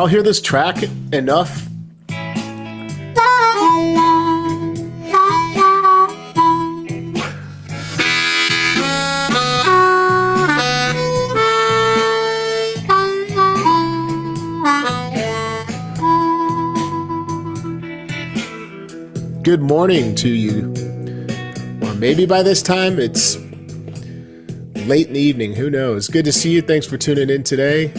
y'all hear this track enough? Good morning to you. Or maybe by this time it's late in the evening. Who knows? Good to see you. Thanks for tuning in today.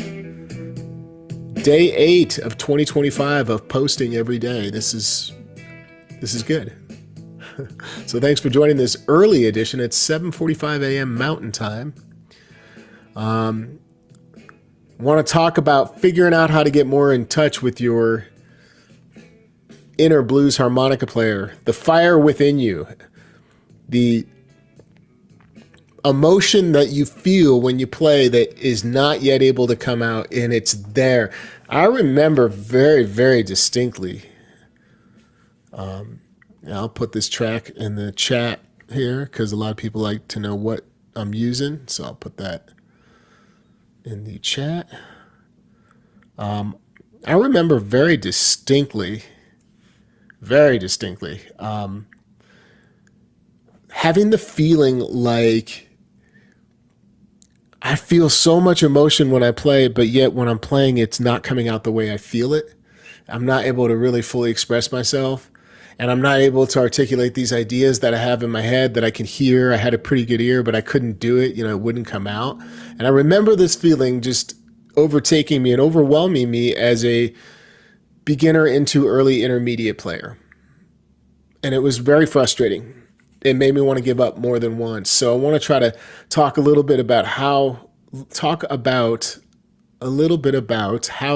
Day 8 of 2025 of posting every day. This is good. So thanks for joining this early edition. It's 7:45 a.m. Mountain Time. Want to talk about figuring out how to get more in touch with your inner blues harmonica player, the fire within you, the emotion that you feel when you play that is not yet able to come out, and it's there. I remember very, very distinctly. I'll put this track in the chat here because a lot of people like to know what I'm using, so I'll put that in the chat. I remember very distinctly, having the feeling like I feel so much emotion when I play, but yet when I'm playing, it's not coming out the way I feel it. I'm not able to really fully express myself, and I'm not able to articulate these ideas that I have in my head that I can hear. I had a pretty good ear, but I couldn't do it. It wouldn't come out. And I remember this feeling just overtaking me and overwhelming me as a beginner into early intermediate player. And it was very frustrating. It made me want to give up more than once. So I want to try to talk a little bit about how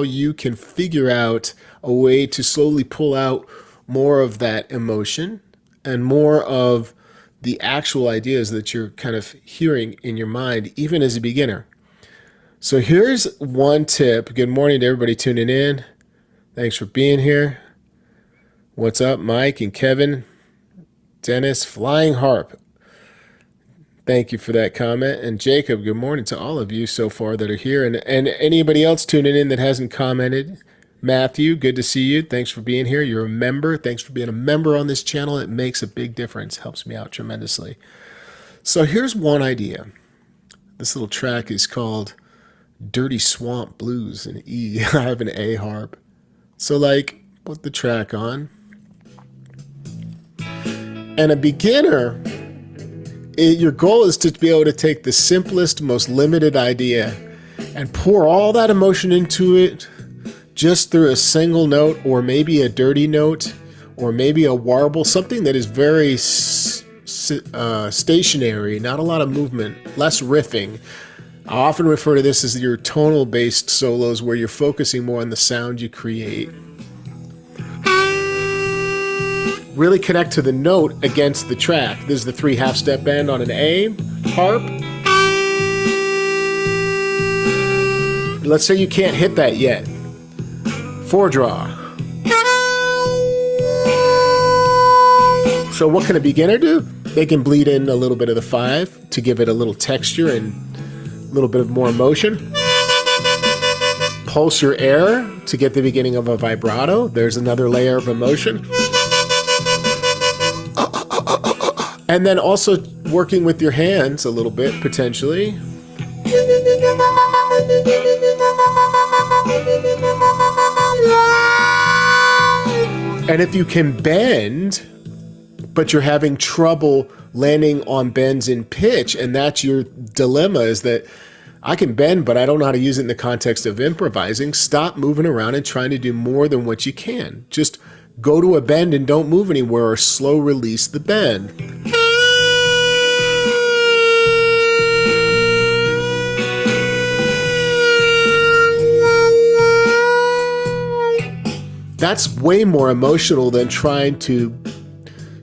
you can figure out a way to slowly pull out more of that emotion and more of the actual ideas that you're kind of hearing in your mind, even as a beginner. So here's one tip. Good morning to everybody tuning in. Thanks for being here. What's up, Mike and Kevin? Dennis, Flying Harp. Thank you for that comment. And Jacob, good morning to all of you so far that are here. And anybody else tuning in that hasn't commented. Matthew, good to see you. Thanks for being here. You're a member. Thanks for being a member on this channel. It makes a big difference. Helps me out tremendously. So here's one idea. This little track is called Dirty Swamp Blues in E. I have an A harp. So put the track on. And a beginner, your goal is to be able to take the simplest, most limited idea and pour all that emotion into it just through a single note, or maybe a dirty note, or maybe a warble, something that is very stationary, not a lot of movement, less riffing. I often refer to this as your tonal-based solos, where you're focusing more on the sound you create. Really connect to the note against the track. This is the 3 half-step bend on an A harp. Let's say you can't hit that yet. 4 draw. So what can a beginner do? They can bleed in a little bit of the 5 to give it a little texture and a little bit of more emotion. Pulse your air to get the beginning of a vibrato. There's another layer of emotion. And then also working with your hands a little bit, potentially. And if you can bend, but you're having trouble landing on bends in pitch, and that's your dilemma, is that I can bend, but I don't know how to use it in the context of improvising. Stop moving around and trying to do more than what you can. Just go to a bend and don't move anywhere, or slow release the bend. That's way more emotional than trying to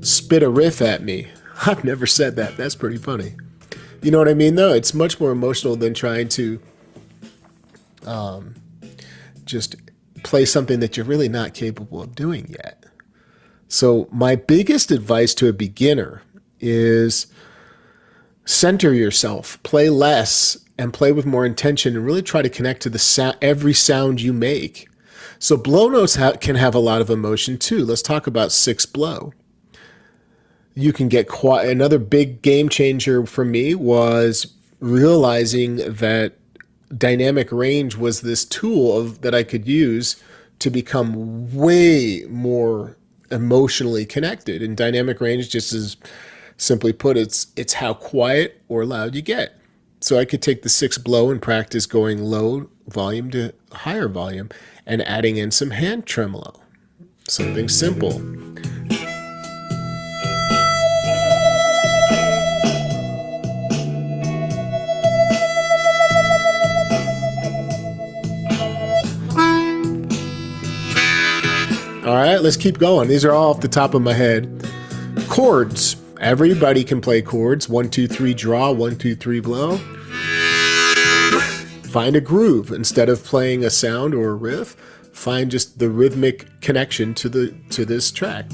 spit a riff at me. I've never said that. That's pretty funny. You know what I mean, though? It's much more emotional than trying to just play something that you're really not capable of doing yet. So my biggest advice to a beginner is center yourself, play less, and play with more intention, and really try to connect to the every sound you make. So blow notes can have a lot of emotion too. Let's talk about six blow. You can get another big game changer for me was realizing that dynamic range was this tool that I could use to become way more emotionally connected. And dynamic range, just as simply put, it's how quiet or loud you get. So I could take the six blow and practice going low volume to higher volume and adding in some hand tremolo. Something simple. All right, let's keep going. These are all off the top of my head. Chords. Everybody can play chords. 1, 2, 3, draw. 1, 2, 3, blow. Find a groove. Instead of playing a sound or a riff, find just the rhythmic connection to this track.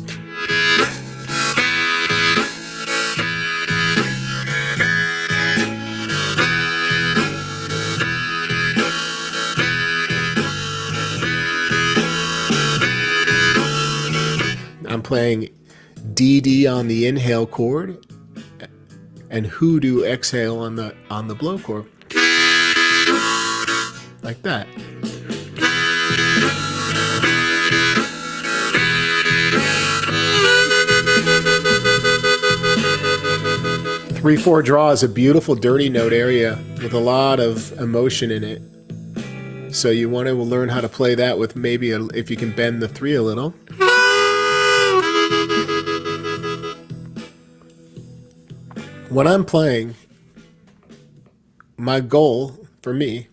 I'm playing DD on the inhale chord and hoodoo exhale on the blow chord. Like that. Three, four draw is a beautiful dirty note area with a lot of emotion in it. So you want to learn how to play that with maybe if you can bend the three a little. When I'm playing, my goal for me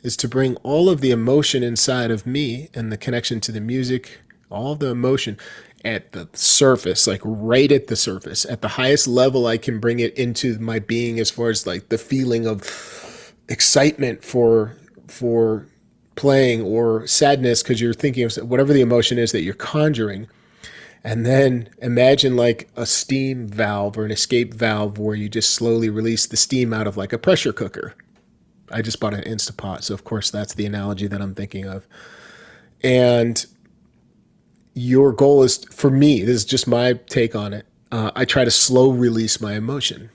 is to bring all of the emotion inside of me and the connection to the music, all the emotion at the surface, like right at the surface, at the highest level I can bring it into my being, as far as like the feeling of excitement for playing, or sadness because you're thinking of whatever the emotion is that you're conjuring. And then imagine like a steam valve or an escape valve where you just slowly release the steam out of like a pressure cooker. I just bought an Instapot, so of course that's the analogy that I'm thinking of. And your goal is, for me, this is just my take on it, I try to slow release my emotion.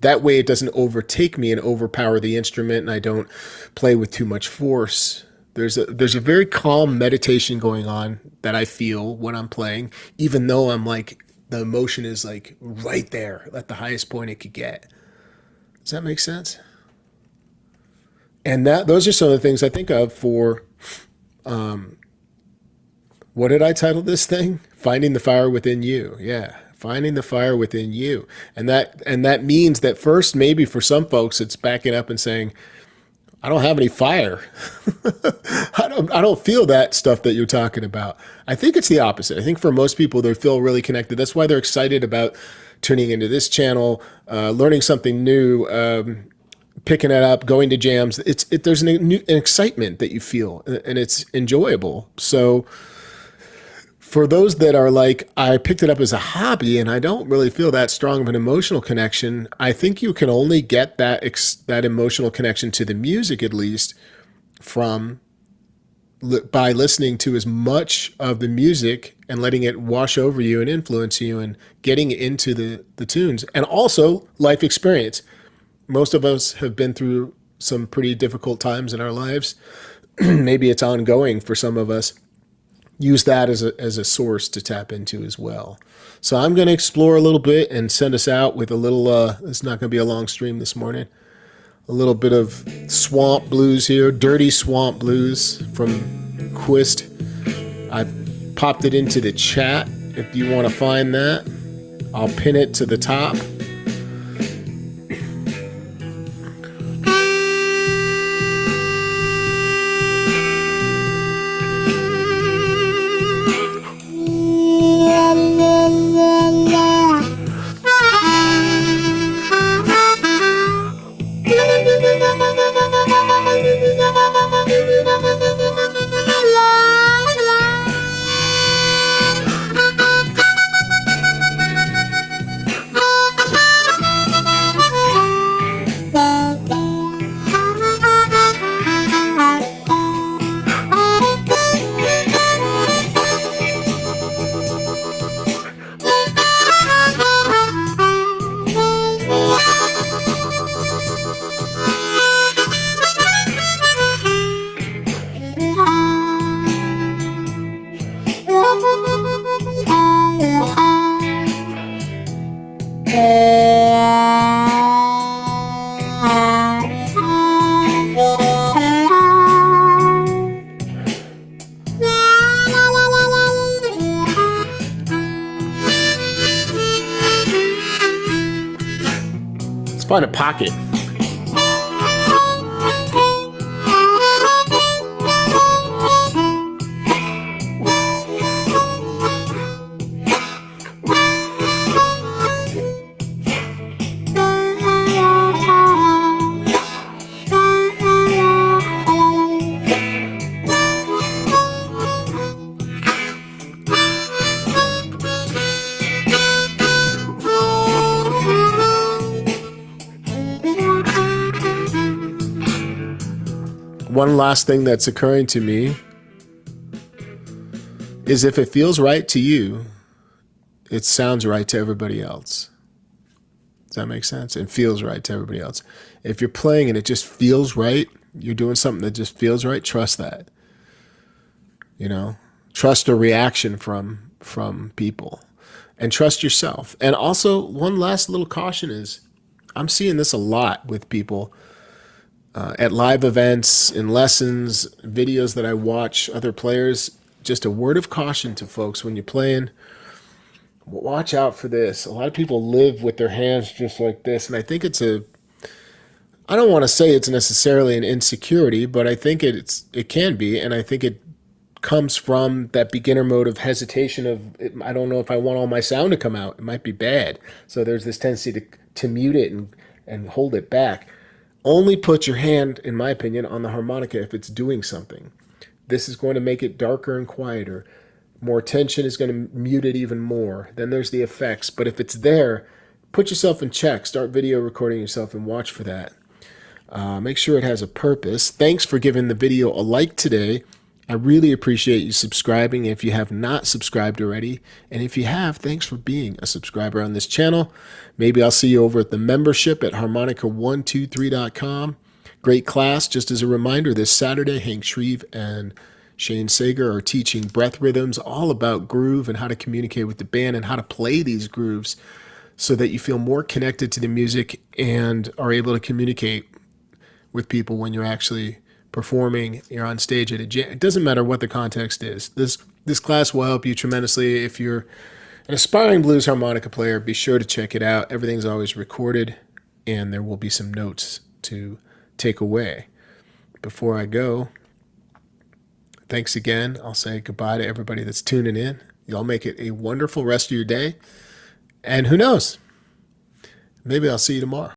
That way it doesn't overtake me and overpower the instrument, and I don't play with too much force. There's a very calm meditation going on that I feel when I'm playing, even though I'm like, the emotion is like right there at the highest point it could get. Does that make sense? And those are some of the things I think of for, what did I title this thing? Finding the fire within you. Yeah. Finding the fire within you. And that means that first, maybe for some folks, it's backing up and saying, I don't have any fire. I don't feel that stuff that you're talking about. I think it's the opposite. I think for most people, they feel really connected. That's why they're excited about tuning into this channel, learning something new, picking it up, going to jams. There's an excitement that you feel, and it's enjoyable. So for those that are like, I picked it up as a hobby and I don't really feel that strong of an emotional connection, I think you can only get that emotional connection to the music, at least, by listening to as much of the music and letting it wash over you and influence you and getting into the tunes. And also life experience. Most of us have been through some pretty difficult times in our lives. Maybe it's ongoing for some of us. Use that as a source to tap into as well. So I'm going to explore a little bit and send us out with a little, it's not going to be a long stream this morning, a little bit of swamp blues here, dirty swamp blues from Quist. I popped it into the chat. If you want to find that, I'll pin it to the top. Find a pocket. One last thing that's occurring to me is if it feels right to you, it sounds right to everybody else. Does that make sense? It feels right to everybody else. If you're playing and it just feels right, you're doing something that just feels right, trust that. You know, trust a reaction from people, and trust yourself. And also, one last little caution is, I'm seeing this a lot with people at live events, in lessons, videos that I watch other players. Just a word of caution to folks when you're playing. Watch out for this. A lot of people live with their hands just like this, and I think I don't want to say it's necessarily an insecurity, but I think it can be, and I think it comes from that beginner mode of hesitation of, I don't know if I want all my sound to come out. It might be bad. So there's this tendency to mute it and hold it back. Only put your hand, in my opinion, on the harmonica if it's doing something. This is going to make it darker and quieter. More tension is going to mute it even more. Then there's the effects. But if it's there, put yourself in check. Start video recording yourself and watch for that. Make sure it has a purpose. Thanks for giving the video a like today. I really appreciate you subscribing if you have not subscribed already. And if you have, thanks for being a subscriber on this channel. Maybe I'll see you over at the membership at harmonica123.com. Great class. Just as a reminder, this Saturday, Hank Shreve and Shane Sager are teaching breath rhythms, all about groove and how to communicate with the band and how to play these grooves so that you feel more connected to the music and are able to communicate with people when you're actually performing, you're on stage at a jam. It doesn't matter what the context is. This class will help you tremendously. If you're an aspiring blues harmonica player, be sure to check it out. Everything's always recorded, and there will be some notes to take away. Before I go, thanks again. I'll say goodbye to everybody that's tuning in. Y'all make it a wonderful rest of your day. And who knows? Maybe I'll see you tomorrow.